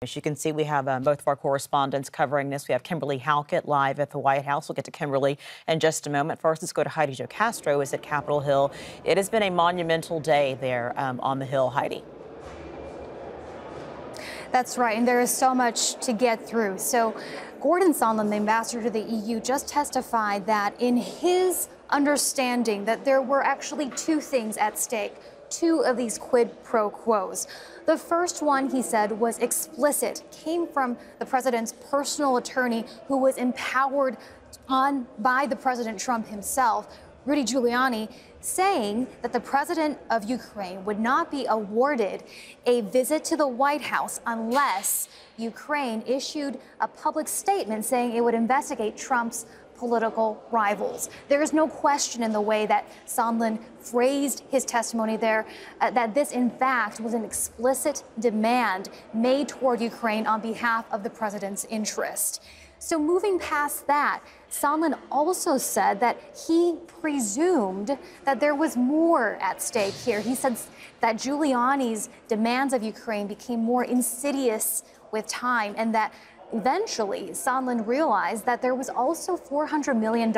As you can see, we have both of our correspondents covering this. We have Kimberly Halkett live at the White House. We'll get to Kimberly in just a moment. First, let's go to Heidi Jo Castro is at Capitol Hill. It has been a monumental day there on the Hill, Heidi. That's right, and there is so much to get through. So Gordon Sondland, the ambassador to the EU, just testified that in his understanding that there were actually two things at stake, two of these quid pro quos. The first one, he said, was explicit, came from the president's personal attorney who was empowered by the President Trump himself, Rudy Giuliani, saying that the president of Ukraine would not be awarded a visit to the White House unless Ukraine issued a public statement saying it would investigate Trump's political rivals. There is no question in the way that Sondland phrased his testimony there that this, in fact, was an explicit demand made toward Ukraine on behalf of the president's interest. So moving past that, Sondland also said that he presumed that there was more at stake here. He said that Giuliani's demands of Ukraine became more insidious with time, and that eventually Sondland realized that there was also $400 million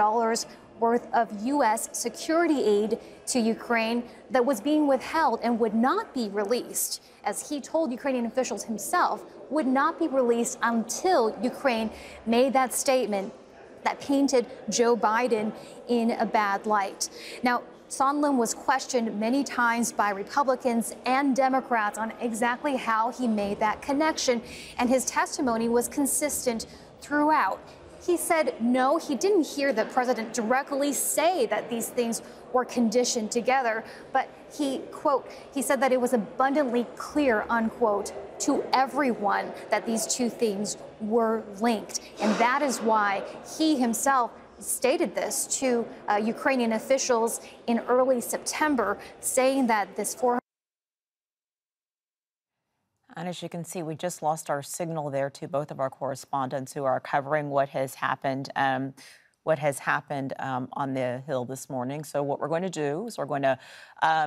worth of U.S. security aid to Ukraine that was being withheld and would not be released, as he told Ukrainian officials himself, would not be released until Ukraine made that statement that painted Joe Biden in a bad light. Now, Sondland was questioned many times by Republicans and Democrats on exactly how he made that connection, and his testimony was consistent throughout. He said no, he didn't hear the president directly say that these things were conditioned together, but he, quote, he said that it was abundantly clear, unquote, to everyone that these two things were linked. And that is why he himself stated this to Ukrainian officials in early September, saying that this And as you can see, we just lost our signal there to both of our correspondents who are covering what has happened on the Hill this morning. So what we're going to do is we're going to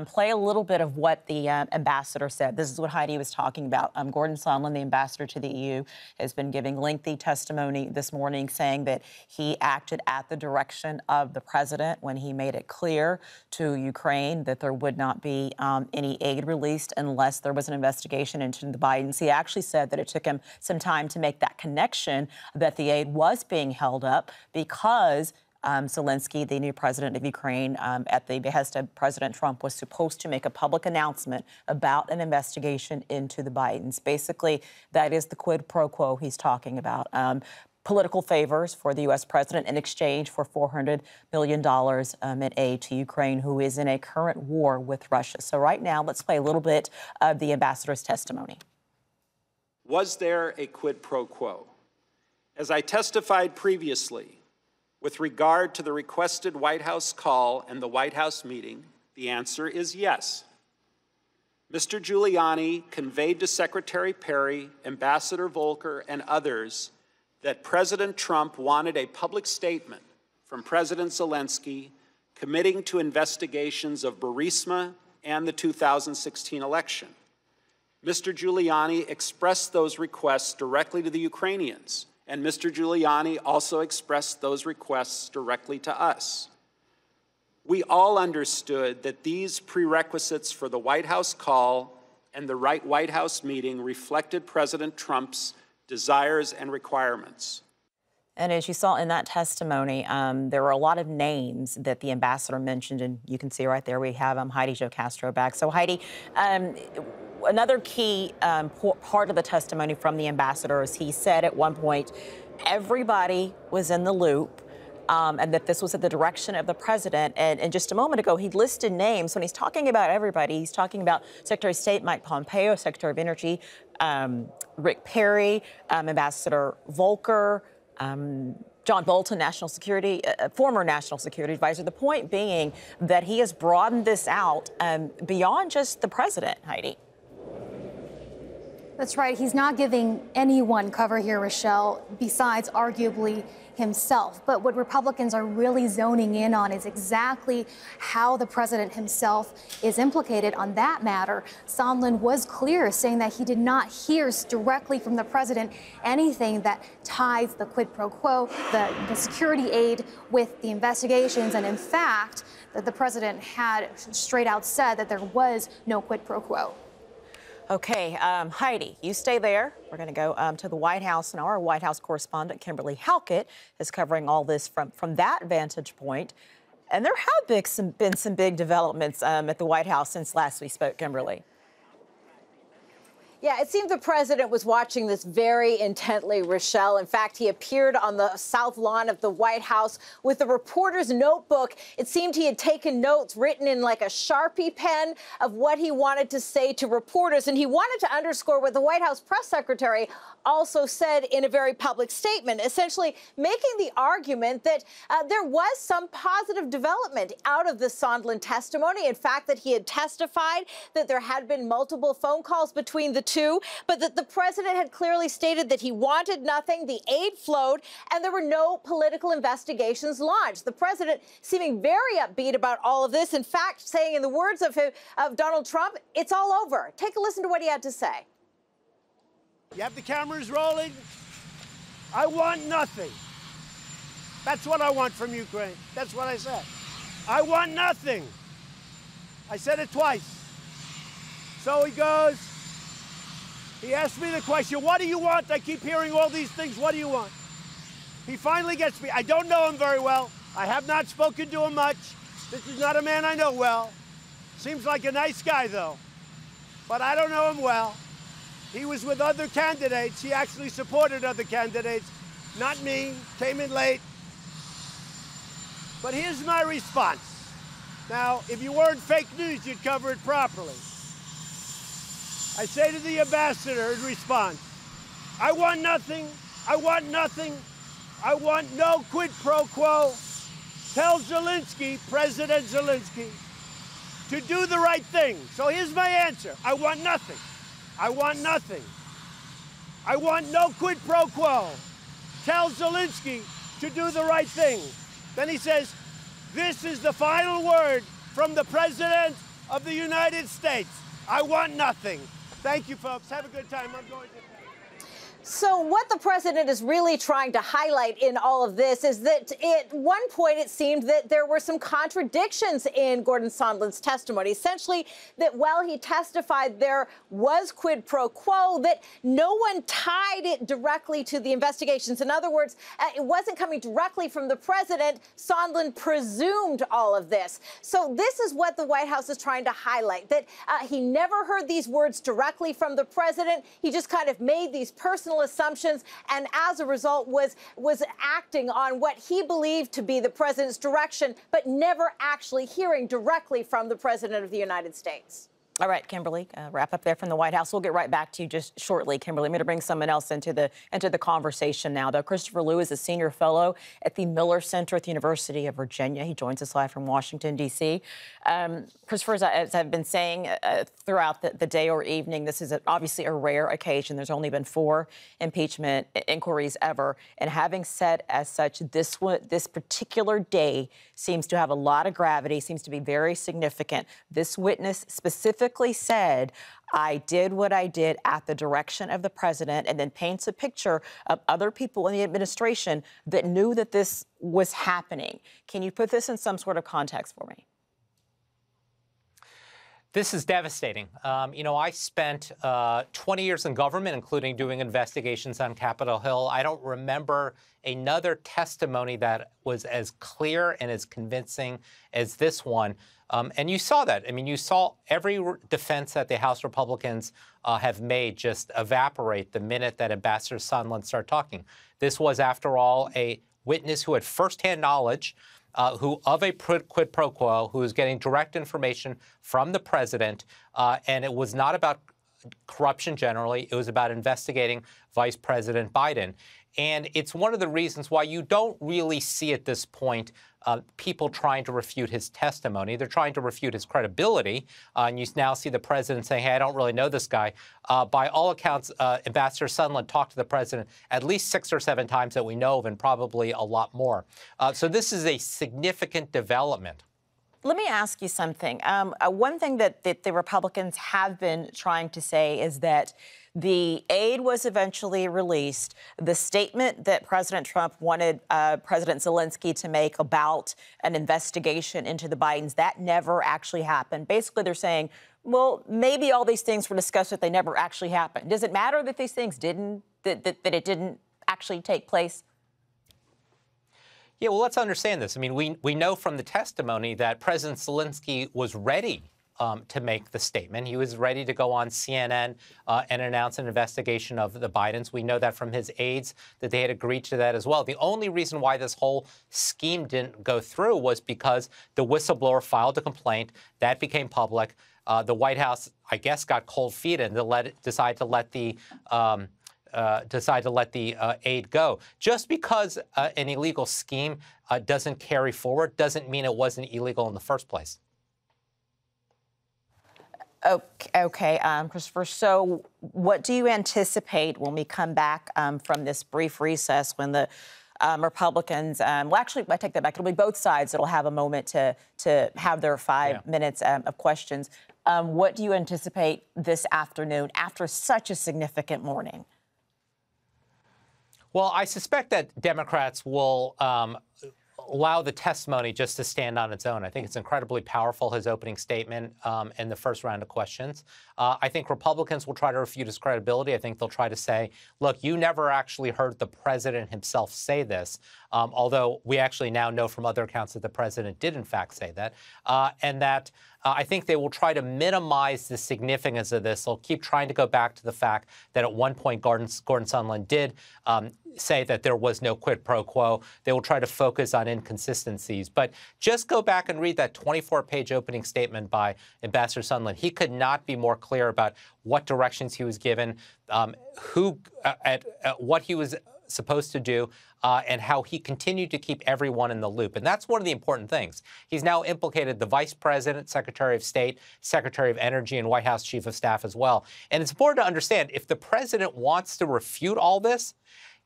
play a little bit of what the ambassador said. This is what Heidi was talking about. Gordon Sondland, the ambassador to the EU, has been giving lengthy testimony this morning, saying that he acted at the direction of the president when he made it clear to Ukraine that there would not be any aid released unless there was an investigation into the Bidens. He actually said that it took him some time to make that connection, that the aid was being held up because Zelensky, the new president of Ukraine, at the behest of President Trump, was supposed to make a public announcement about an investigation into the Bidens. Basically, that is the quid pro quo he's talking about. Political favors for the U.S. president in exchange for $400 million in aid to Ukraine, who is in a current war with Russia. So right now, let's play a little bit of the ambassador's testimony. Was there a quid pro quo? As I testified previously, with regard to the requested White House call and the White House meeting, the answer is yes. Mr. Giuliani conveyed to Secretary Perry, Ambassador Volker, and others that President Trump wanted a public statement from President Zelensky committing to investigations of Burisma and the 2016 election. Mr. Giuliani expressed those requests directly to the Ukrainians, and Mr. Giuliani also expressed those requests directly to us. We all understood that these prerequisites for the White House call and the White House meeting reflected President Trump's desires and requirements. And as you saw in that testimony, there were a lot of names that the ambassador mentioned, and you can see right there we have Heidi Jo Castro back. So Heidi, another key part of the testimony from the ambassador is he said at one point everybody was in the loop and that this was at the direction of the president. And just a moment ago, he listed names. When he's talking about everybody, he's talking about Secretary of State Mike Pompeo, Secretary of Energy Rick Perry, Ambassador Volker, John Bolton, former National Security Advisor. The point being that he has broadened this out beyond just the president, Heidi. That's right. He's not giving anyone cover here, Rochelle, besides arguably himself. But what Republicans are really zoning in on is exactly how the president himself is implicated on that matter. Sondland was clear, saying that he did not hear directly from the president anything that ties the quid pro quo, the security aid with the investigations. And in fact, that the president had straight out said that there was no quid pro quo. Okay, Heidi, you stay there. We're going to go to the White House, and our White House correspondent, Kimberly Halkett, is covering all this from that vantage point. And there have been some big developments at the White House since last we spoke, Kimberly. Yeah, it seemed the president was watching this very intently, Rochelle. In fact, he appeared on the south lawn of the White House with a reporter's notebook. It seemed he had taken notes written in like a Sharpie pen of what he wanted to say to reporters. And he wanted to underscore what the White House press secretary also said in a very public statement, essentially making the argument that there was some positive development out of the Sondland testimony. In fact, that he had testified that there had been multiple phone calls between the two, but that the president had clearly stated that he wanted nothing, the aid flowed, and there were no political investigations launched. The president seeming very upbeat about all of this, in fact, saying in the words of Donald Trump, it's all over. Take a listen to what he had to say. You have the cameras rolling. I want nothing. That's what I want from Ukraine. That's what I said. I want nothing. I said it twice. So he goes, he asked me the question, what do you want? I keep hearing all these things. What do you want? He finally gets me. I don't know him very well. I have not spoken to him much. This is not a man I know well. Seems like a nice guy, though. But I don't know him well. He was with other candidates. He actually supported other candidates, not me. Came in late. But here's my response. Now, if you weren't fake news, you'd cover it properly. I say to the ambassador in response, I want nothing. I want nothing. I want no quid pro quo. Tell Zelensky, President Zelensky, to do the right thing. So here's my answer. I want nothing. I want nothing. I want no quid pro quo. Tell Zelensky to do the right thing. Then he says, this is the final word from the President of the United States. I want nothing. Thank you, folks. Have a good time. I'm going to... So what the president is really trying to highlight in all of this is that at one point it seemed that there were some contradictions in Gordon Sondland's testimony. Essentially, that while he testified there was quid pro quo, that no one tied it directly to the investigations. In other words, it wasn't coming directly from the president. Sondland presumed all of this. So this is what the White House is trying to highlight, that he never heard these words directly from the president. He just kind of made these personal assumptions, and as a result was acting on what he believed to be the president's direction, but never actually hearing directly from the president of the United States. All right, Kimberly, wrap up there from the White House. We'll get right back to you just shortly, Kimberly. I'm going to bring someone else into the conversation now, though. Christopher Liu is a senior fellow at the Miller Center at the University of Virginia. He joins us live from Washington, D.C. Christopher, as I've been saying throughout the day or evening, this is obviously a rare occasion. There's only been 4 impeachment inquiries ever. And having said as such, this particular day seems to have a lot of gravity, seems to be very significant. This witness specifically said, I did what I did at the direction of the president, and then paints a picture of other people in the administration that knew that this was happening. Can you put this in some sort of context for me? This is devastating. You know, I spent 20 years in government, including doing investigations on Capitol Hill. I don't remember another testimony that was as clear and as convincing as this one. And you saw that. I mean, you saw every defense that the House Republicans have made just evaporate the minute that Ambassador Sondland started talking. This was, after all, a witness who had firsthand knowledge of a quid pro quo, who was getting direct information from the president, and it was not about corruption generally. It was about investigating Vice President Biden. And it's one of the reasons why you don't really see at this point people trying to refute his testimony. They're trying to refute his credibility. And you now see the president saying, hey, I don't really know this guy. By all accounts, Ambassador Sondland talked to the president at least 6 or 7 times that we know of, and probably a lot more. So this is a significant development. Let me ask you something. One thing that the Republicans have been trying to say is that the aid was eventually released. The statement that President Trump wanted President Zelensky to make about an investigation into the Bidens, that never actually happened. Basically, they're saying, well, maybe all these things were discussed, but they never actually happened. Does it matter that these things didn't, that it didn't actually take place? Yeah, well, let's understand this. I mean, we know from the testimony that President Zelensky was ready to make the statement. He was ready to go on CNN and announce an investigation of the Bidens. We know that from his aides that they had agreed to that as well. The only reason why this whole scheme didn't go through was because the whistleblower filed a complaint. That became public. The White House, I guess, got cold feet and decided to let the aid go. Just because an illegal scheme doesn't carry forward doesn't mean it wasn't illegal in the first place. Okay, Christopher, so what do you anticipate when we come back from this brief recess when the Republicans, well, actually, I take that back. It'll be both sides that'll have a moment to have their 5 minutes of questions. What do you anticipate this afternoon after such a significant morning? Well, I suspect that Democrats will allow the testimony just to stand on its own. I think it's incredibly powerful, his opening statement in the first round of questions. I think Republicans will try to refute his credibility. I think they'll try to say, look, you never actually heard the president himself say this, although we actually now know from other accounts that the president did, in fact, say that, and that I think they will try to minimize the significance of this. They'll keep trying to go back to the fact that at one point Gordon Sondland did say that there was no quid pro quo. They will try to focus on inconsistencies. But just go back and read that 24-page opening statement by Ambassador Sondland. He could not be more clear about what directions he was given, what he was supposed to do, and how he continued to keep everyone in the loop. And that's one of the important things. He's now implicated the Vice President, Secretary of State, Secretary of Energy, and White House Chief of Staff as well. And it's important to understand, if the president wants to refute all this,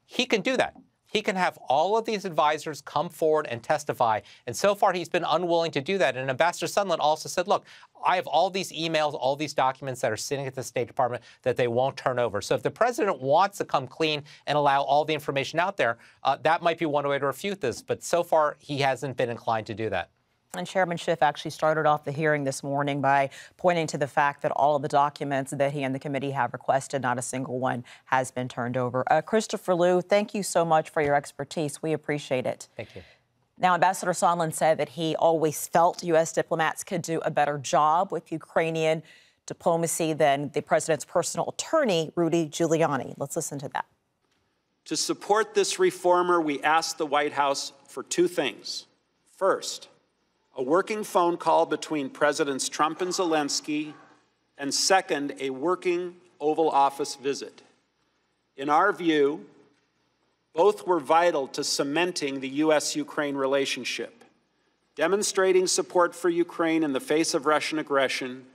he can do that. He can have all of these advisors come forward and testify. And so far, he's been unwilling to do that. And Ambassador Sondland also said, look, I have all these emails, all these documents that are sitting at the State Department that they won't turn over. So if the president wants to come clean and allow all the information out there, that might be one way to refute this. But so far, he hasn't been inclined to do that. And Chairman Schiff actually started off the hearing this morning by pointing to the fact that all of the documents that he and the committee have requested, not a single one has been turned over. Christopher Liu, thank you so much for your expertise. We appreciate it. Thank you. Now, Ambassador Sondland said that he always felt U.S. diplomats could do a better job with Ukrainian diplomacy than the president's personal attorney, Rudy Giuliani. Let's listen to that. To support this reformer, we asked the White House for 2 things. First, a working phone call between Presidents Trump and Zelensky, and second, a working Oval Office visit. In our view, both were vital to cementing the U.S.-Ukraine relationship, demonstrating support for Ukraine in the face of Russian aggression,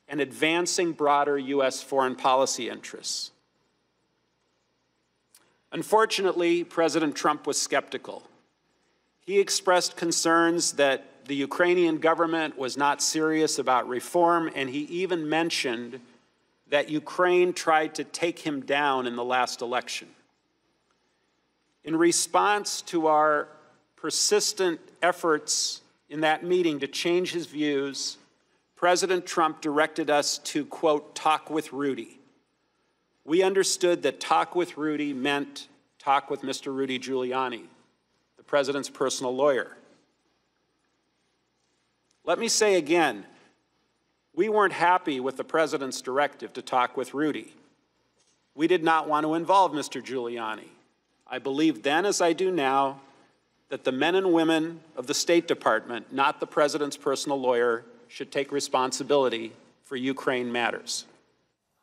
and advancing broader U.S. foreign policy interests. Unfortunately, President Trump was skeptical. He expressed concerns that the Ukrainian government was not serious about reform, and he even mentioned that Ukraine tried to take him down in the last election. In response to our persistent efforts in that meeting to change his views, President Trump directed us to, quote, talk with Rudy. We understood that talk with Rudy meant talk with Mr. Rudy Giuliani, the president's personal lawyer. Let me say again, we weren't happy with the president's directive to talk with Rudy. We did not want to involve Mr. Giuliani. I believed then, as I do now, that the men and women of the State Department, not the president's personal lawyer, should take responsibility for Ukraine matters.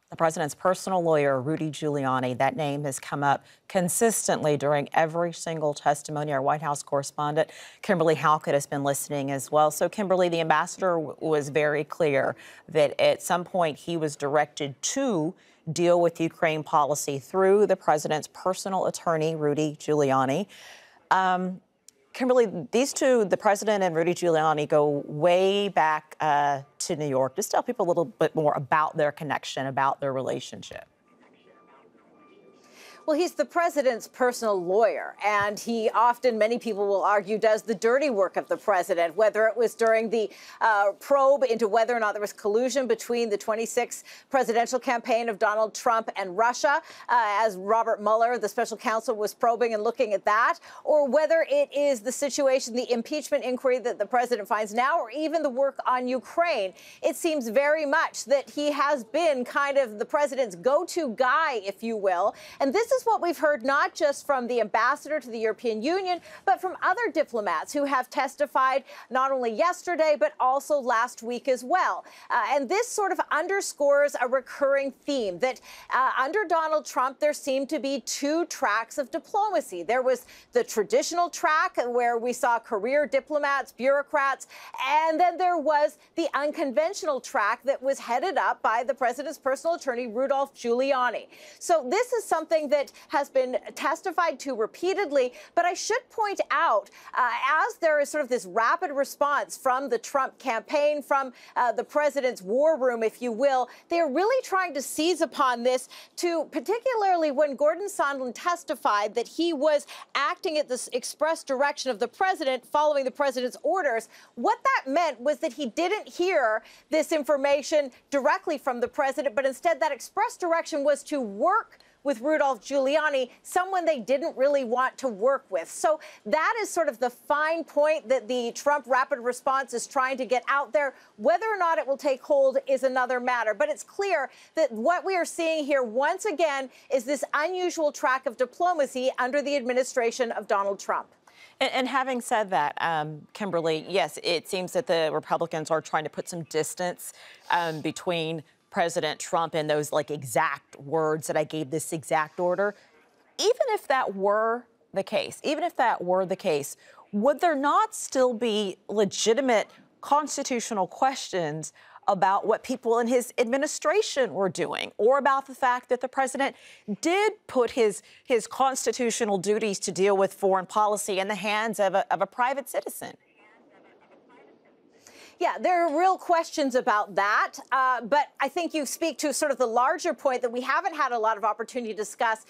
The president's personal lawyer, Rudy Giuliani, that name has come up consistently during every single testimony. Our White House correspondent, Kimberly Halkett, has been listening as well. So, Kimberly, the ambassador was very clear that at some point he was directed to deal with Ukraine policy through the president's personal attorney, Rudy Giuliani. Kimberly, these two, the president and Rudy Giuliani, go way back to New York. Just tell people a little bit more about their connection, about their relationship. Well, he's the president's personal lawyer, and he often, many people will argue, does the dirty work of the president, whether it was during the probe into whether or not there was collusion between the 26th presidential campaign of Donald Trump and Russia, as Robert Mueller, the special counsel, was probing and looking at that, or whether it is the situation, the impeachment inquiry that the president finds now, or even the work on Ukraine. It seems very much that he has been kind of the president's go-to guy, if you will, and this is what we've heard not just from the ambassador to the European Union, but from other diplomats who have testified not only yesterday, but also last week as well. And this sort of underscores a recurring theme that under Donald Trump, there seemed to be two tracks of diplomacy. There was the traditional track where we saw career diplomats, bureaucrats, and then there was the unconventional track that was headed up by the president's personal attorney, Rudy Giuliani. So this is something that has been testified to repeatedly. But I should point out, as there is sort of this rapid response from the Trump campaign, from the president's war room, if you will, they're really trying to seize upon this to, particularly when Gordon Sondland testified that he was acting at this express direction of the president following the president's orders. What that meant was that he didn't hear this information directly from the president, but instead that express direction was to work with Rudy Giuliani, someone they didn't really want to work with. So that is sort of the fine point that the Trump rapid response is trying to get out there. Whether or not it will take hold is another matter. But it's clear that what we are seeing here once again is this unusual track of diplomacy under the administration of Donald Trump. And having said that, Kimberly, yes, it seems that the Republicans are trying to put some distance between President Trump and those exact words that I gave this exact order. Even if that were the case, would there not still be legitimate constitutional questions about what people in his administration were doing, or about the fact that the president did put his constitutional duties to deal with foreign policy in the hands of a private citizen? Yeah, there are real questions about that. But I think you speak to sort of the larger point that we haven't had a lot of opportunity to discuss.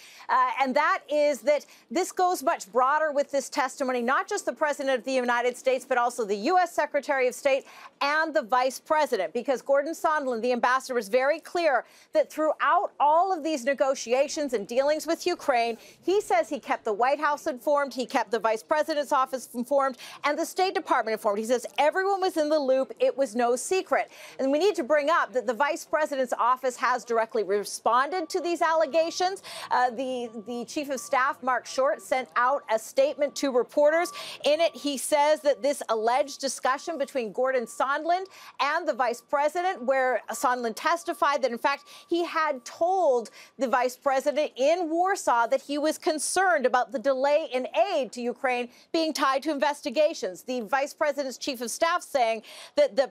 And that is that this goes much broader with this testimony, not just the president of the United States, but also the U.S. Secretary of State and the vice president, because Gordon Sondland, the ambassador, was very clear that throughout all of these negotiations and dealings with Ukraine, he says he kept the White House informed, he kept the vice president's office informed, and the State Department informed. He says everyone was in the loop. It was no secret. And we need to bring up that the vice president's office has directly responded to these allegations. The chief of staff, Mark Short, sent out a statement to reporters. In it, he says that this alleged discussion between Gordon Sondland and the vice president, where Sondland testified that, in fact, he had told the vice president in Warsaw that he was concerned about the delay in aid to Ukraine being tied to investigations. The vice president's chief of staff saying that the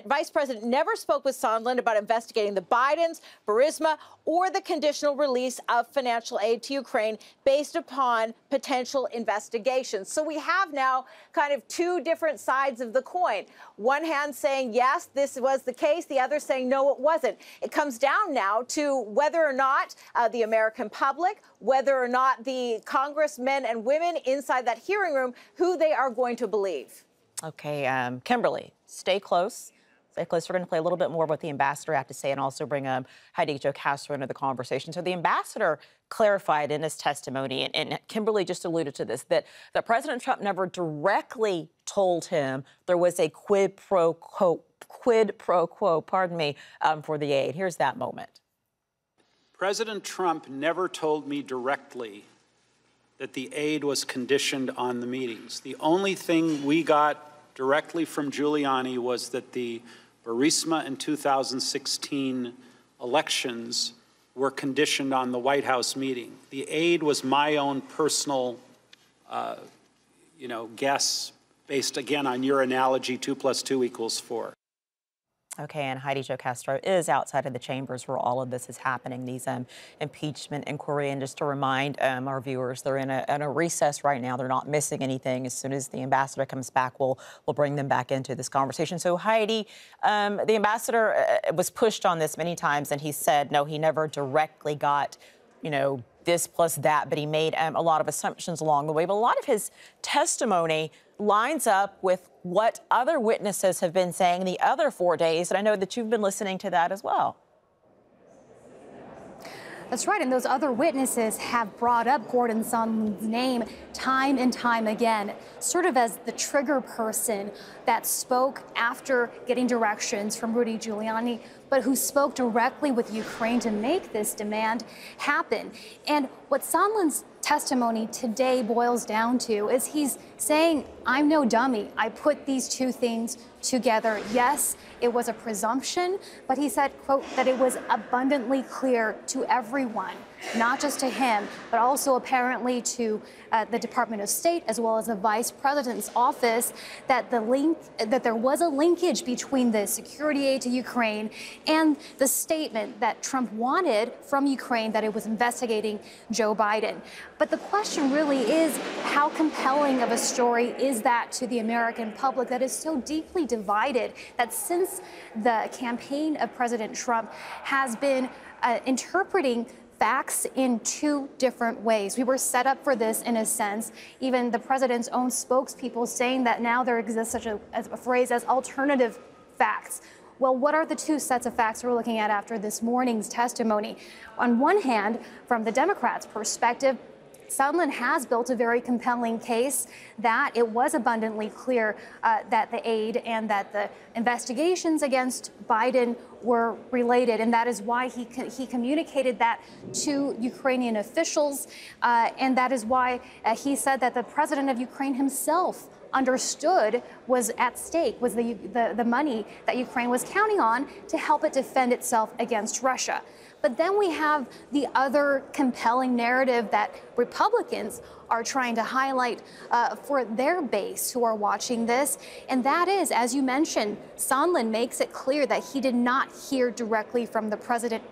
vice president never spoke with Sondland about investigating the Bidens, Burisma, or the conditional release of financial aid to Ukraine based upon potential investigations. So we have now kind of two different sides of the coin. One hand saying, yes, this was the case. The other saying, no, it wasn't. It comes down now to whether or not the American public, whether or not the congressmen and women inside that hearing room, who they are going to believe. Okay, Kimberly, stay close. Stay close. We're going to play a little bit more of what the ambassador had to say and also bring Heidi Jo Castro into the conversation. So the ambassador clarified in his testimony, and Kimberly just alluded to this, that President Trump never directly told him there was a quid pro quo, for the aid. Here's that moment. President Trump never told me directly that the aid was conditioned on the meetings. The only thing we got directly from Giuliani was that the Burisma in 2016 elections were conditioned on the White House meeting. The aid was my own personal, guess, based again on your analogy, 2 + 2 = 4. Okay, and Heidi Jo Castro is outside of the chambers where all of this is happening, these impeachment inquiry. And just to remind our viewers, they're in a recess right now. They're not missing anything. As soon as the ambassador comes back, we'll bring them back into this conversation. So, Heidi, the ambassador was pushed on this many times, and he said, no, he never directly got, this plus that, but he made a lot of assumptions along the way. But a lot of his testimony lines up with what other witnesses have been saying the other 4 days. And I know that you've been listening to that as well. That's right, and those other witnesses have brought up Gordon Sondland's name time and time again, sort of as the trigger person that spoke after getting directions from Rudy Giuliani, but who spoke directly with Ukraine to make this demand happen. And what Sondland's testimony today boils down to is he's saying, I'm no dummy. I put these two things together. Yes, it was a presumption, but he said, quote, that it was abundantly clear to everyone, not just to him, but also apparently to the Department of State as well as the Vice President's office, that there was a linkage between the security aid to Ukraine and the statement that Trump wanted from Ukraine that it was investigating Joe Biden. But the question really is, how compelling of a story is that to the American public that is so deeply divided, that since the campaign of President Trump has been interpreting facts in two different ways. We were set up for this in a sense. Even the president's own spokespeople saying that now there exists such a phrase as alternative facts. Well, what are the two sets of facts we're looking at after this morning's testimony? On one hand, from the Democrats' perspective, Sondland has built a very compelling case that it was abundantly clear that the aid and that the investigations against Biden were related, and that is why he communicated that to Ukrainian officials, and that is why he said that the president of Ukraine himself understood was at stake, was the money that Ukraine was counting on to help it defend itself against Russia. But then we have the other compelling narrative that Republicans are trying to highlight for their base who are watching this. And that is, as you mentioned, Sondland makes it clear that he did not hear directly from the president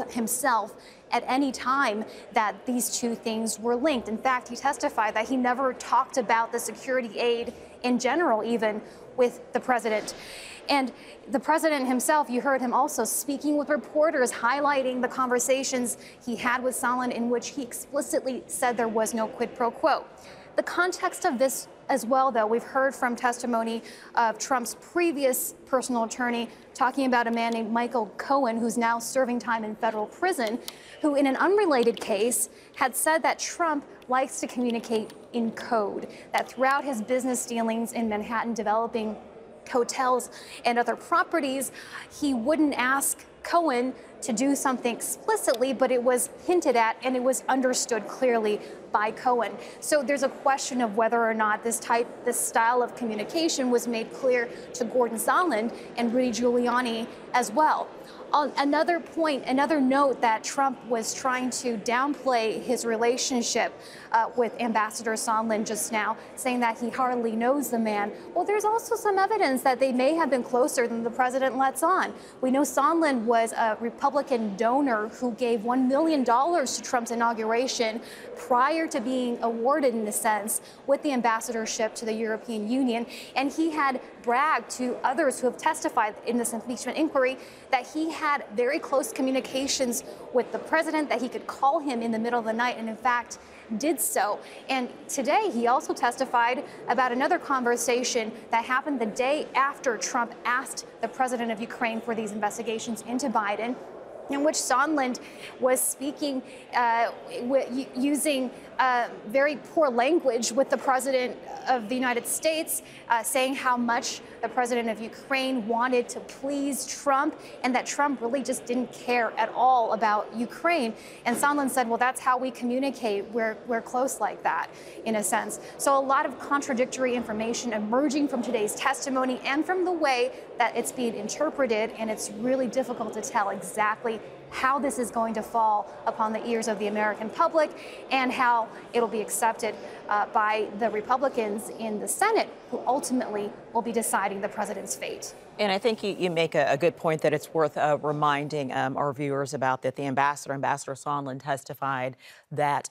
himself at any time that these two things were linked. In fact, he testified that he never talked about the security aid in general, even with the president. And the president himself, you heard him also speaking with reporters, highlighting the conversations he had with Sondland in which he explicitly said there was no quid pro quo. The context of this as well, though, we've heard from testimony of Trump's previous personal attorney talking about a man named Michael Cohen, who's now serving time in federal prison, who in an unrelated case had said that Trump likes to communicate in code, that throughout his business dealings in Manhattan developing hotels and other properties, he wouldn't ask Cohen to do something explicitly, but it was hinted at and it was understood clearly by Cohen. So there's a question of whether or not this style of communication was made clear to Gordon Sondland and Rudy Giuliani as well. On another point, another note that Trump was trying to downplay his relationship with Ambassador Sondland just now, saying that he hardly knows the man. Well, there's also some evidence that they may have been closer than the president lets on. We know Sondland was a Republican donor who gave $1 million to Trump's inauguration prior to being awarded, in a sense, with the ambassadorship to the European Union. And he had bragged to others who have testified in this impeachment inquiry that he had very close communications with the president, that he could call him in the middle of the night, and in fact did so. And today he also testified about another conversation that happened the day after Trump asked the president of Ukraine for these investigations into Biden, in which Sondland was speaking using very poor language with the president of the United States, saying how much the president of Ukraine wanted to please Trump and that Trump really just didn't care at all about Ukraine. And Sondland said, well, that's how we communicate. We're close like that, in a sense. So a lot of contradictory information emerging from today's testimony and from the way that it's being interpreted, and it's really difficult to tell exactly how this is going to fall upon the ears of the American public and how it'll be accepted by the Republicans in the Senate, who ultimately will be deciding the president's fate. And I think you make a good point that it's worth reminding our viewers about that. The Ambassador Sondland, testified that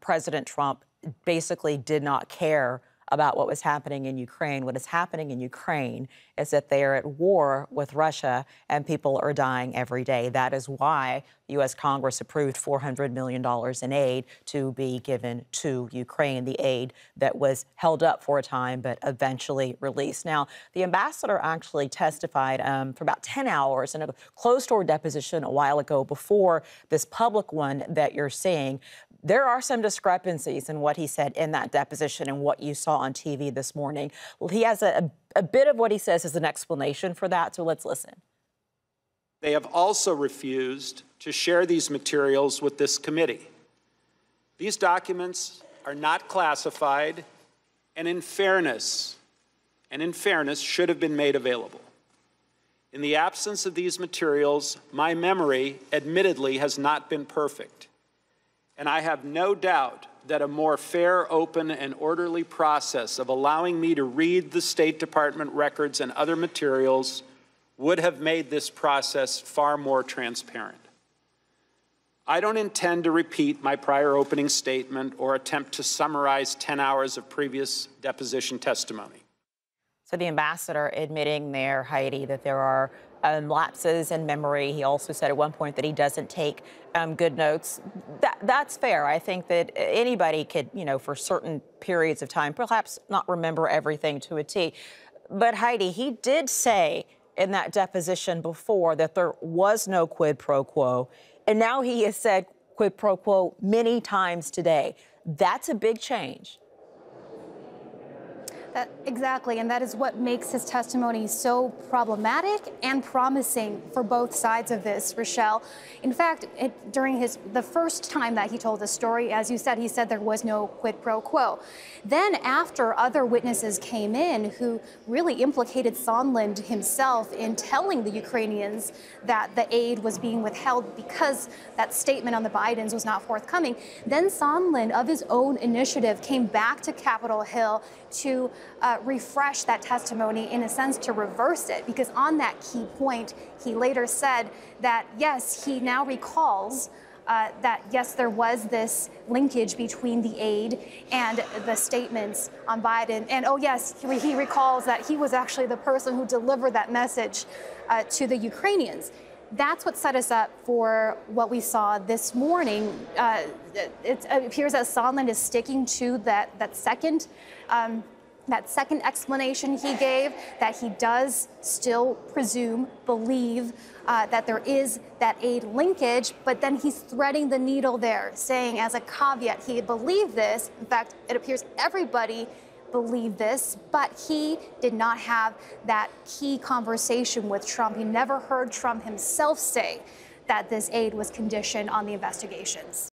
President Trump basically did not care about what was happening in Ukraine. What is happening in Ukraine is that they are at war with Russia and people are dying every day. That is why the U.S. Congress approved $400 million in aid to be given to Ukraine, the aid that was held up for a time but eventually released. Now, the ambassador actually testified for about 10 hours in a closed-door deposition a while ago before this public one that you're seeing. There are some discrepancies in what he said in that deposition and what you saw on TV this morning. Well, he has a bit of what he says as an explanation for that, so let's listen. They have also refused to share these materials with this committee. These documents are not classified and in fairness, should have been made available. In the absence of these materials, my memory admittedly has not been perfect. And I have no doubt that a more fair, open, and orderly process of allowing me to read the State Department records and other materials would have made this process far more transparent. I don't intend to repeat my prior opening statement or attempt to summarize 10 hours of previous deposition testimony. So the ambassador admitting there, Heidi, that there are lapses in memory. He also said at one point that he doesn't take good notes. That's fair. I think that anybody could, for certain periods of time, perhaps not remember everything to a T. But Heidi, he did say in that deposition before that there was no quid pro quo. And now he has said quid pro quo many times today. That's a big change. Exactly, and that is what makes his testimony so problematic and promising for both sides of this, Rochelle. In fact, during the first time that he told the story, as you said, he said there was no quid pro quo. Then after other witnesses came in who really implicated Sondland himself in telling the Ukrainians that the aid was being withheld because that statement on the Bidens was not forthcoming, then Sondland, of his own initiative, came back to Capitol Hill to refresh that testimony, in a sense to reverse it, because on that key point, he later said that, yes, he now recalls that, yes, there was this linkage between the aid and the statements on Biden. And, oh, yes, he recalls that he was actually the person who delivered that message to the Ukrainians. That's what set us up for what we saw this morning. It appears that Sondland is sticking to that second explanation he gave, that he does still believe that there is that aid linkage, but then he's threading the needle there, saying as a caveat he believed this. In fact, it appears everybody believed this, but he did not have that key conversation with Trump. He never heard Trump himself say that this aid was conditioned on the investigations.